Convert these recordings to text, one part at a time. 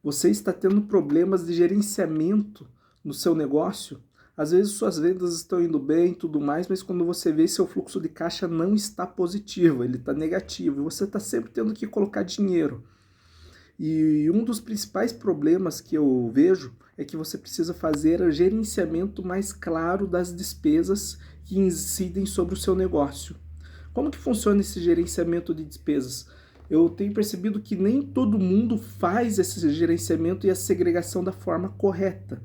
Você está tendo problemas de gerenciamento no seu negócio? Às vezes suas vendas estão indo bem e tudo mais, mas quando você vê, seu fluxo de caixa não está positivo, ele está negativo, e você está sempre tendo que colocar dinheiro. E um dos principais problemas que eu vejo é que você precisa fazer o gerenciamento mais claro das despesas que incidem sobre o seu negócio. Como que funciona esse gerenciamento de despesas? Eu tenho percebido que nem todo mundo faz esse gerenciamento e a segregação da forma correta.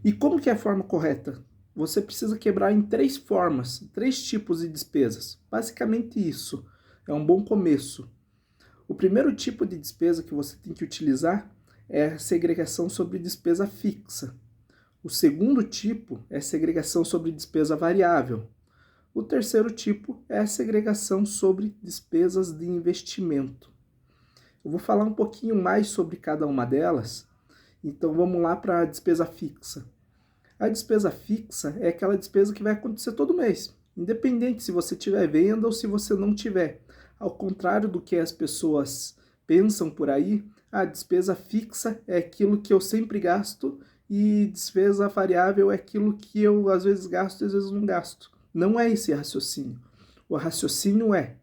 E como que é a forma correta? Você precisa quebrar em 3 formas, 3 tipos de despesas. Basicamente isso. É um bom começo. O primeiro tipo de despesa que você tem que utilizar é a segregação sobre despesa fixa. O segundo tipo é a segregação sobre despesa variável. O terceiro tipo é a segregação sobre despesas de investimento. Eu vou falar um pouquinho mais sobre cada uma delas, então vamos lá para a despesa fixa. A despesa fixa é aquela despesa que vai acontecer todo mês, independente se você tiver venda ou se você não tiver. Ao contrário do que as pessoas pensam por aí, a despesa fixa é aquilo que eu sempre gasto e despesa variável é aquilo que eu às vezes gasto e às vezes não gasto. Não é esse raciocínio. O raciocínio é,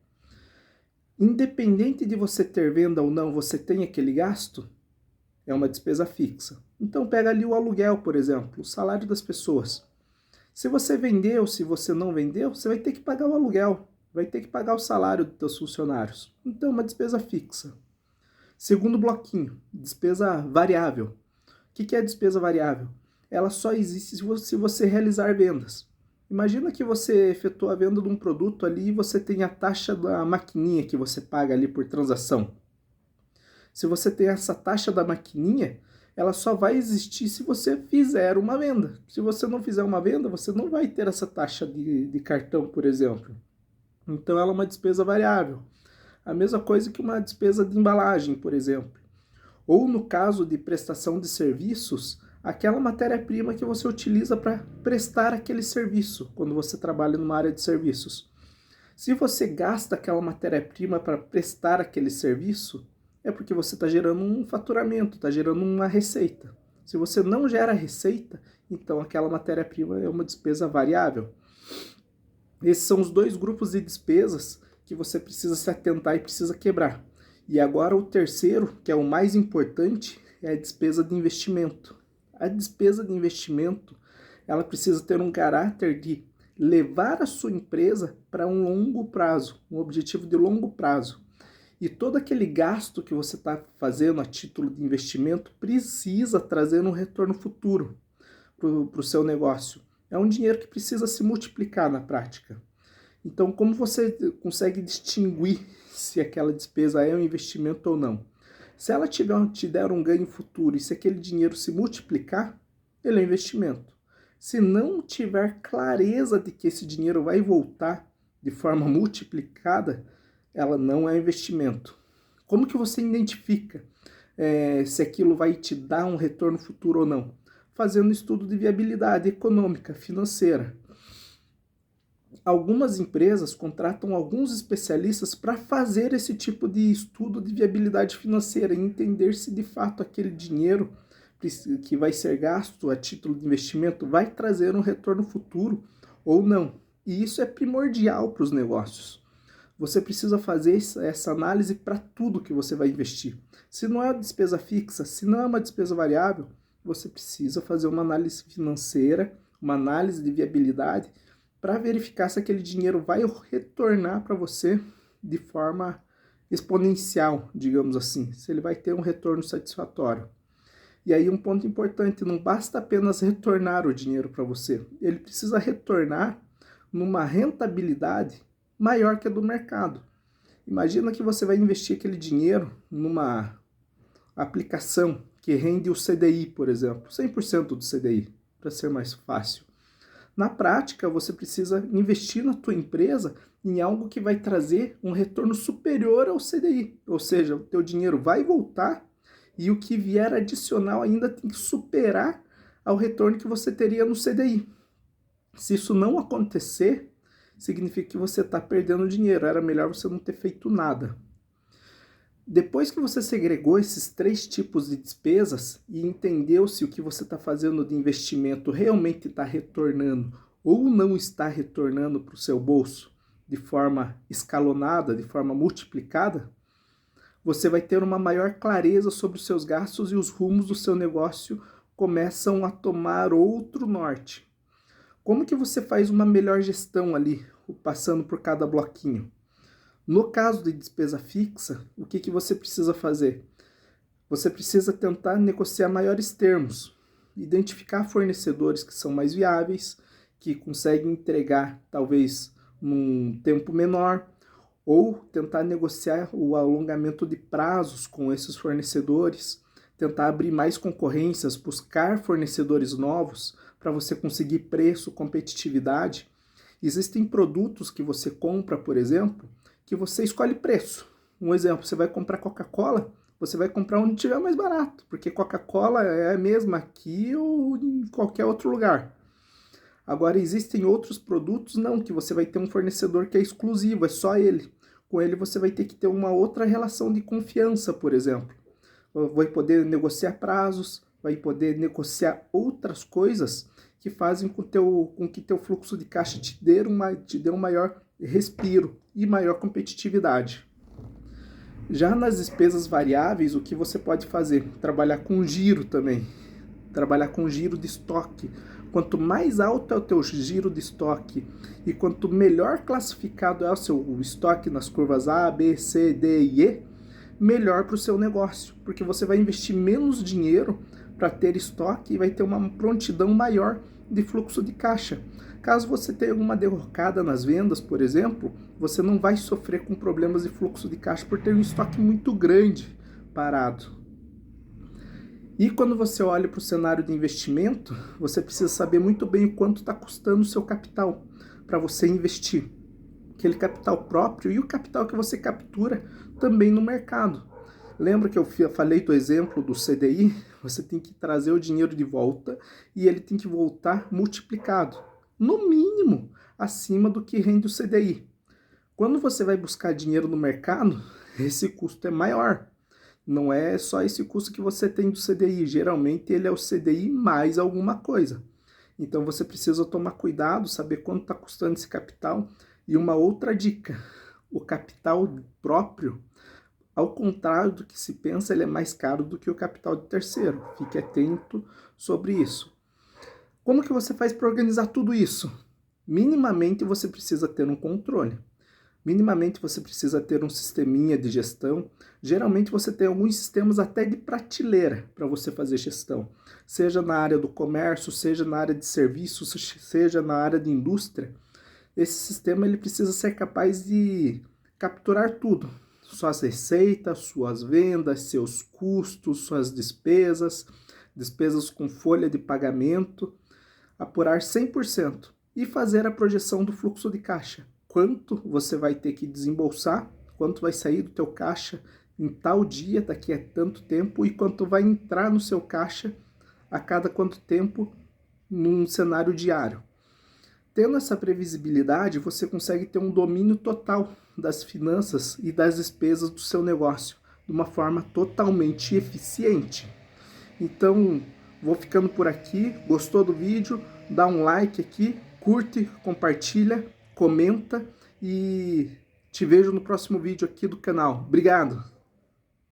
independente de você ter venda ou não, você tem aquele gasto, é uma despesa fixa. Então pega ali o aluguel, por exemplo, o salário das pessoas. Se você vendeu, se você não vendeu, você vai ter que pagar o aluguel, vai ter que pagar o salário dos seus funcionários. Então é uma despesa fixa. Segundo bloquinho, despesa variável. O que é despesa variável? Ela só existe se você realizar vendas. Imagina que você efetua a venda de um produto ali e você tem a taxa da maquininha que você paga ali por transação. Se você tem essa taxa da maquininha, ela só vai existir se você fizer uma venda. Se você não fizer uma venda, você não vai ter essa taxa de cartão, por exemplo. Então ela é uma despesa variável. A mesma coisa que uma despesa de embalagem, por exemplo. Ou no caso de prestação de serviços, aquela matéria-prima que você utiliza para prestar aquele serviço, quando você trabalha numa área de serviços. Se você gasta aquela matéria-prima para prestar aquele serviço, é porque você está gerando um faturamento, está gerando uma receita. Se você não gera receita, então aquela matéria-prima é uma despesa variável. Esses são os 2 grupos de despesas que você precisa se atentar e precisa quebrar. E agora o terceiro, que é o mais importante, é a despesa de investimento. A despesa de investimento, ela precisa ter um caráter de levar a sua empresa para um longo prazo, um objetivo de longo prazo. E todo aquele gasto que você está fazendo a título de investimento precisa trazer um retorno futuro para o seu negócio. É um dinheiro que precisa se multiplicar na prática. Então, como você consegue distinguir se aquela despesa é um investimento ou não? Se ela te der um ganho futuro e se aquele dinheiro se multiplicar, ele é um investimento. Se não tiver clareza de que esse dinheiro vai voltar de forma multiplicada, ela não é investimento. Como que você identifica se aquilo vai te dar um retorno futuro ou não? Fazendo estudo de viabilidade econômica, financeira. Algumas empresas contratam alguns especialistas para fazer esse tipo de estudo de viabilidade financeira e entender se de fato aquele dinheiro que vai ser gasto a título de investimento vai trazer um retorno futuro ou não. E isso é primordial para os negócios. Você precisa fazer essa análise para tudo que você vai investir. Se não é uma despesa fixa, se não é uma despesa variável, você precisa fazer uma análise financeira, uma análise de viabilidade para verificar se aquele dinheiro vai retornar para você de forma exponencial, digamos assim, se ele vai ter um retorno satisfatório. E aí um ponto importante, não basta apenas retornar o dinheiro para você, ele precisa retornar numa rentabilidade maior que a do mercado. Imagina que você vai investir aquele dinheiro numa aplicação que rende o CDI, por exemplo, 100% do CDI, para ser mais fácil. Na prática, você precisa investir na tua empresa em algo que vai trazer um retorno superior ao CDI, ou seja, o teu dinheiro vai voltar e o que vier adicional ainda tem que superar ao retorno que você teria no CDI. Se isso não acontecer, significa que você está perdendo dinheiro, era melhor você não ter feito nada. Depois que você segregou esses 3 tipos de despesas e entendeu se o que você está fazendo de investimento realmente está retornando ou não está retornando para o seu bolso de forma escalonada, de forma multiplicada, você vai ter uma maior clareza sobre os seus gastos e os rumos do seu negócio começam a tomar outro norte. Como que você faz uma melhor gestão ali, passando por cada bloquinho? No caso de despesa fixa, o que você precisa fazer? Você precisa tentar negociar maiores termos, identificar fornecedores que são mais viáveis, que conseguem entregar talvez num tempo menor, ou tentar negociar o alongamento de prazos com esses fornecedores, tentar abrir mais concorrências, buscar fornecedores novos para você conseguir preço, competitividade. Existem produtos que você compra, por exemplo, que você escolhe preço. Um exemplo, você vai comprar Coca-Cola, você vai comprar onde tiver mais barato, porque Coca-Cola é a mesma aqui ou em qualquer outro lugar. Agora, existem outros produtos, não, que você vai ter um fornecedor que é exclusivo, é só ele. Com ele você vai ter que ter uma outra relação de confiança, por exemplo. Vai poder negociar prazos, vai poder negociar outras coisas que fazem com que teu fluxo de caixa te dê um maior respiro e maior competitividade. Já nas despesas variáveis, o que você pode fazer? Trabalhar com giro também. Trabalhar com giro de estoque. Quanto mais alto é o teu giro de estoque e quanto melhor classificado é o seu estoque nas curvas A, B, C, D e E, melhor para o seu negócio, porque você vai investir menos dinheiro para ter estoque e vai ter uma prontidão maior de fluxo de caixa. Caso você tenha alguma derrocada nas vendas, por exemplo, você não vai sofrer com problemas de fluxo de caixa por ter um estoque muito grande parado. E quando você olha para o cenário de investimento, você precisa saber muito bem o quanto está custando o seu capital para você investir. Aquele capital próprio e o capital que você captura também no mercado. Lembra que eu falei do exemplo do CDI? Você tem que trazer o dinheiro de volta e ele tem que voltar multiplicado, no mínimo acima do que rende o CDI. Quando você vai buscar dinheiro no mercado, esse custo é maior. Não é só esse custo que você tem do CDI, geralmente ele é o CDI mais alguma coisa. Então você precisa tomar cuidado, saber quanto está custando esse capital. E uma outra dica, o capital próprio, ao contrário do que se pensa, ele é mais caro do que o capital de terceiro. Fique atento sobre isso. Como que você faz para organizar tudo isso? Minimamente você precisa ter um controle. Minimamente você precisa ter um sisteminha de gestão. Geralmente você tem alguns sistemas até de prateleira para você fazer gestão. Seja na área do comércio, seja na área de serviços, seja na área de indústria. Esse sistema ele precisa ser capaz de capturar tudo. Suas receitas, suas vendas, seus custos, suas despesas, despesas com folha de pagamento, apurar 100% e fazer a projeção do fluxo de caixa. Quanto você vai ter que desembolsar, quanto vai sair do teu caixa em tal dia, daqui a tanto tempo, e quanto vai entrar no seu caixa a cada quanto tempo num cenário diário. Tendo essa previsibilidade, você consegue ter um domínio total das finanças e das despesas do seu negócio, de uma forma totalmente eficiente. Então, vou ficando por aqui. Gostou do vídeo? Dá um like aqui, curte, compartilha, comenta e te vejo no próximo vídeo aqui do canal. Obrigado!